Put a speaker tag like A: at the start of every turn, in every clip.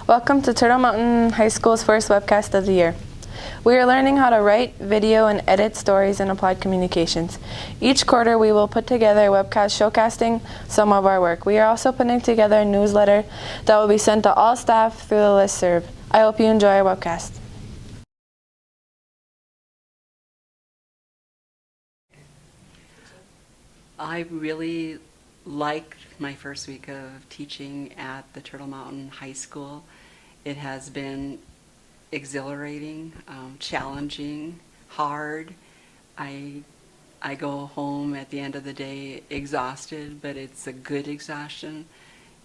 A: Welcome to Turtle Mountain High School's first webcast of the year. We are learning how to write, video, and edit stories in applied communications. Each quarter we will put together a webcast showcasing some of our work. We are also putting together a newsletter that will be sent to all staff through the listserv. I hope you enjoy our webcast.
B: I really liked my first week of teaching at the Turtle Mountain High School. It has been exhilarating, challenging, hard. I go home at the end of the day exhausted, but it's a good exhaustion,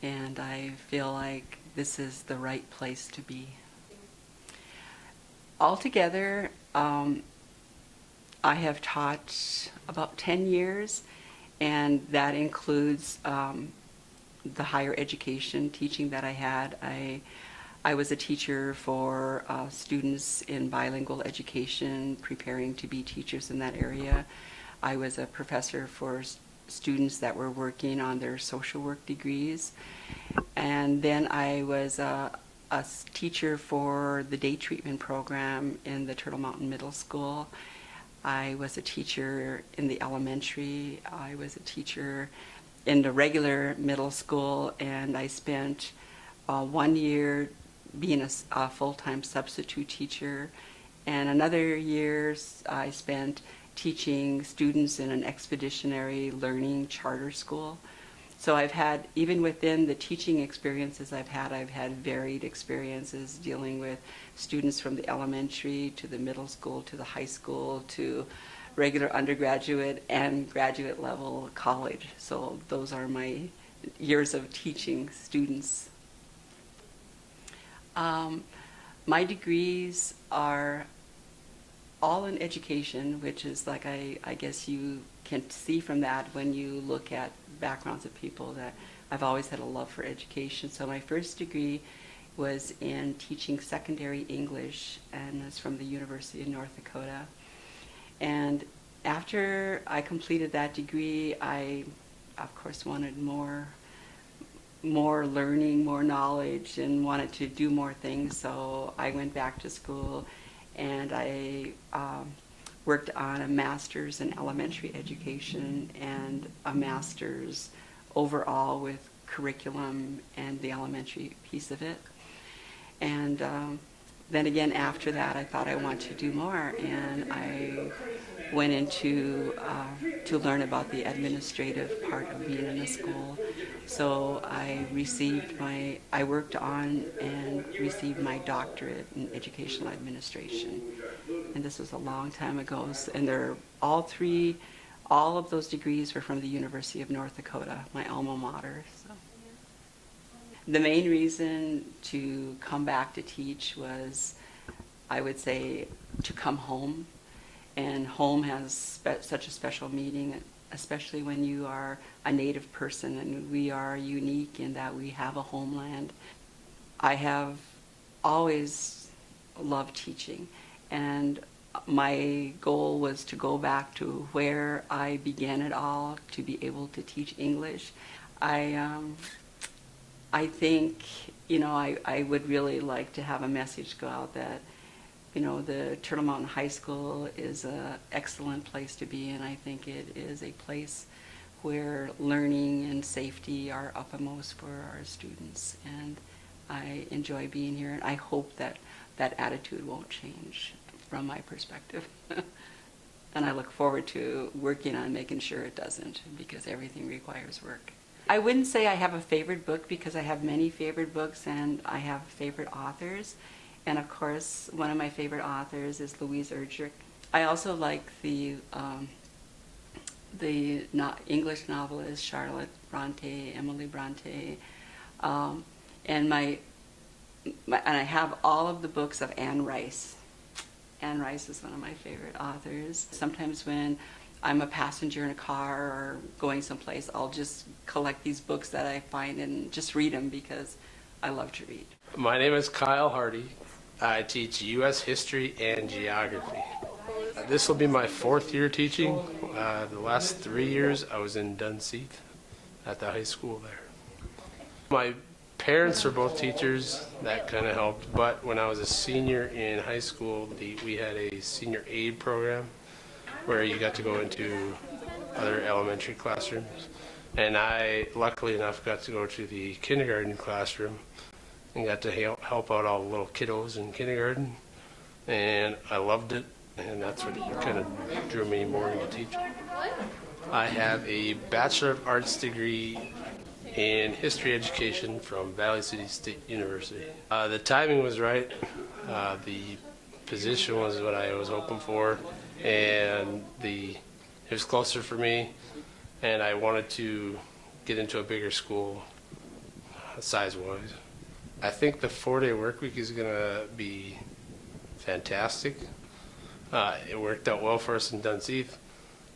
B: and I feel like this is the right place to be. Altogether, I have taught about 10 years, and that includes the higher education teaching that I had. I was a teacher for students in bilingual education, preparing to be teachers in that area. I was a professor for students that were working on their social work degrees. And then I was a teacher for the day treatment program in the Turtle Mountain Middle School. I was a teacher in the elementary. I was a teacher in the regular middle school, and I spent 1 year being a full-time substitute teacher, and another year I spent teaching students in an expeditionary learning charter school. So I've had, even within the teaching experiences I've had varied experiences dealing with students from the elementary to the middle school to the high school to regular undergraduate and graduate level college. So those are my years of teaching students. My degrees are all in education, which is like, I guess you can see from that when you look at backgrounds of people that I've always had a love for education. So my first degree was in teaching secondary English, and it's from the University of North Dakota. And after I completed that degree, I of course wanted more learning, more knowledge, and wanted to do more things. So I went back to school, and I worked on a master's in elementary education and a master's overall with curriculum and the elementary piece of it. And then again, after that, I thought I wanted to do more, and I went into to learn about the administrative part of being in a school. So I worked on and received my doctorate in educational administration. And this was a long time ago. And all of those degrees were from the University of North Dakota, my alma mater. So the main reason to come back to teach was, I would say, to come home. And home has such a special meaning, especially when you are a Native person, and we are unique in that we have a homeland. I have always loved teaching, and my goal was to go back to where I began it all, to be able to teach English. I think, I would really like to have a message go out that, the Turtle Mountain High School is an excellent place to be, and I think it is a place where learning and safety are uppermost for our students. And I enjoy being here, and I hope that that attitude won't change from my perspective. And I look forward to working on making sure it doesn't, because everything requires work. I wouldn't say I have a favorite book, because I have many favorite books and I have favorite authors. And of course, one of my favorite authors is Louise Erdrich. I also like the English novelist Charlotte Bronte, Emily Bronte, and I have all of the books of Anne Rice. Anne Rice is one of my favorite authors. Sometimes when I'm a passenger in a car or going someplace, I'll just collect these books that I find and just read them, because I love to read.
C: My name is Kyle Hardy. I teach U.S. history and geography. This will be my 4th year teaching. The last 3 years I was in Dunseith at the high school there. My parents are both teachers. That kind of helped. But when I was a senior in high school, we had a senior aid program where you got to go into other elementary classrooms. And I, luckily enough, got to go to the kindergarten classroom and got to help out all the little kiddos in kindergarten. And I loved it, and that's what kind of drew me more into teaching. I have a Bachelor of Arts degree in history education from Valley City State University. The timing was right. The position was what I was hoping for, and it was closer for me, and I wanted to get into a bigger school size-wise. I think the 4-day work week is going to be fantastic. It worked out well for us in Dunseith.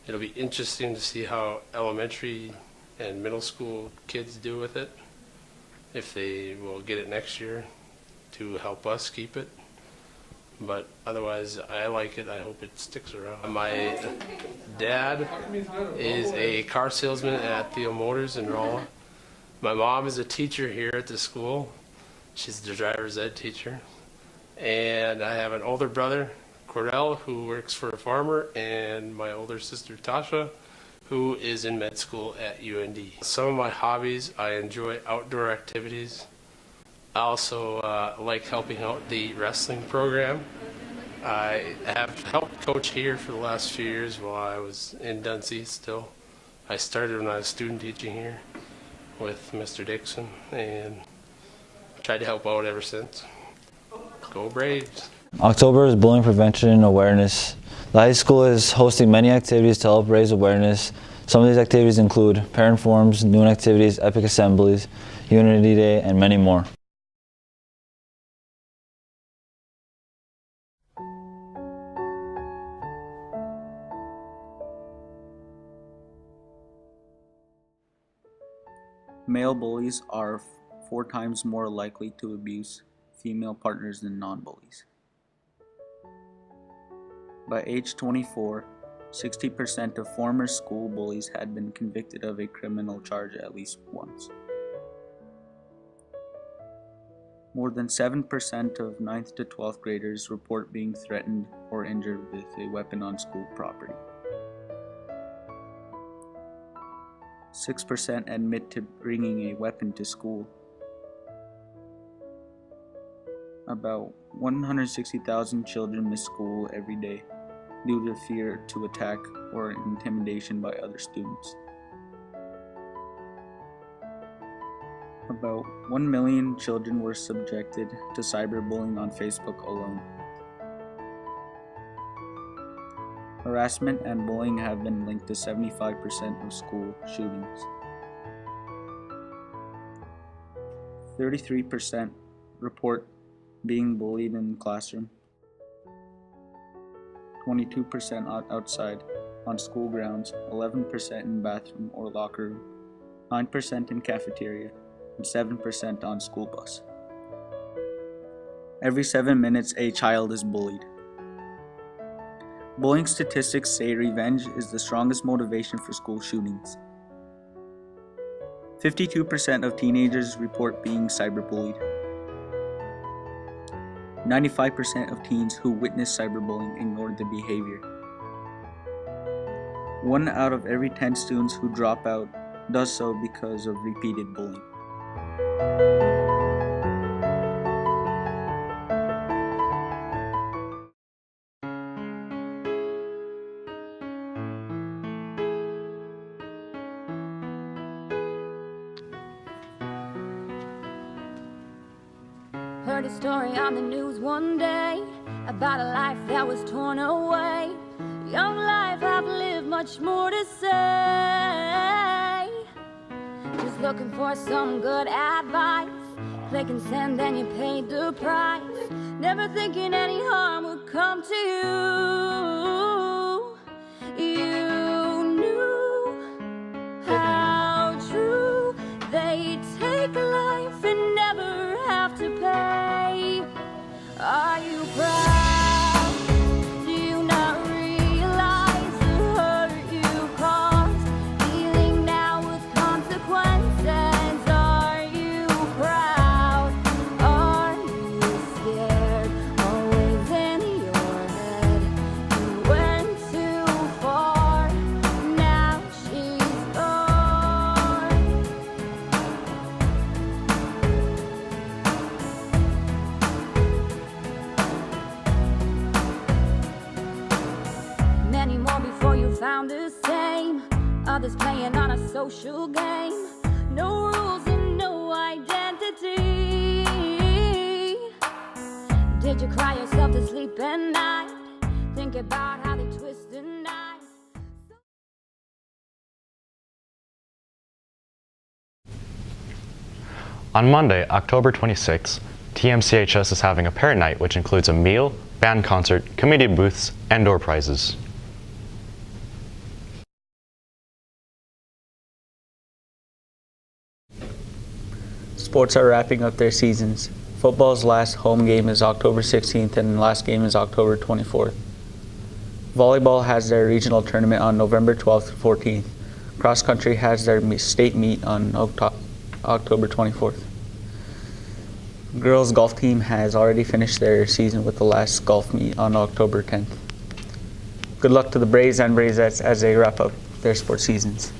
C: It'll be interesting to see how elementary and middle school kids do with it, if they will get it next year to help us keep it. But otherwise, I like it. I hope it sticks around. My dad is a car salesman at Theo Motors in Rolla. My mom is a teacher here at the school. She's the driver's ed teacher. And I have an older brother, Cordell, who works for a farmer, and my older sister, Tasha, who is in med school at UND. Some of my hobbies, I enjoy outdoor activities. I also like helping out the wrestling program. I have helped coach here for the last few years while I was in Dunseith still. I started when I was student teaching here with Mr. Dixon and tried to help out ever since. Go Braves!
D: October is bullying prevention awareness. The high school is hosting many activities to help raise awareness. Some of these activities include parent forums, noon activities, epic assemblies, Unity Day, and many more.
E: Male bullies are 4 times more likely to abuse female partners than non-bullies. By age 24, 60% of former school bullies had been convicted of a criminal charge at least once. More than 7% of 9th to 12th graders report being threatened or injured with a weapon on school property. 6% admit to bringing a weapon to school. About 160,000 children miss school every day due to fear to attack or intimidation by other students. About 1 million children were subjected to cyberbullying on Facebook alone. Harassment and bullying have been linked to 75% of school shootings. 33% report being bullied in the classroom. 22% outside on school grounds, 11% in bathroom or locker room, 9% in cafeteria, and 7% on school bus. Every 7 minutes, a child is bullied. Bullying statistics say revenge is the strongest motivation for school shootings. 52% of teenagers report being cyberbullied. 95% of teens who witness cyberbullying ignored the behavior. 1 out of every 10 students who drop out does so because of repeated bullying.
F: Heard a story on the news one day about a life that was torn away. Young life, I've lived much more to say. Just looking for some good advice. Click and send, then you paid the price. Never thinking any harm would come to you. You knew how true they take life and never have to pay. Are you proud? Do you not realize the hurt you caused? Dealing now with consequences. Are you proud? others playing on a social game. No rules and no identity. Did you cry yourself to sleep at night? Think about how they twist the knife.
G: On Monday, October 26th, TMCHS is having a parent night which includes a meal, band concert, comedian booths, and door prizes.
E: Sports are wrapping up their seasons. Football's last home game is October 16th and the last game is October 24th. Volleyball has their regional tournament on November 12th to 14th. Cross country has their state meet on October 24th. Girls golf team has already finished their season with the last golf meet on October 10th. Good luck to the Braves and Brazettes as they wrap up their sports seasons.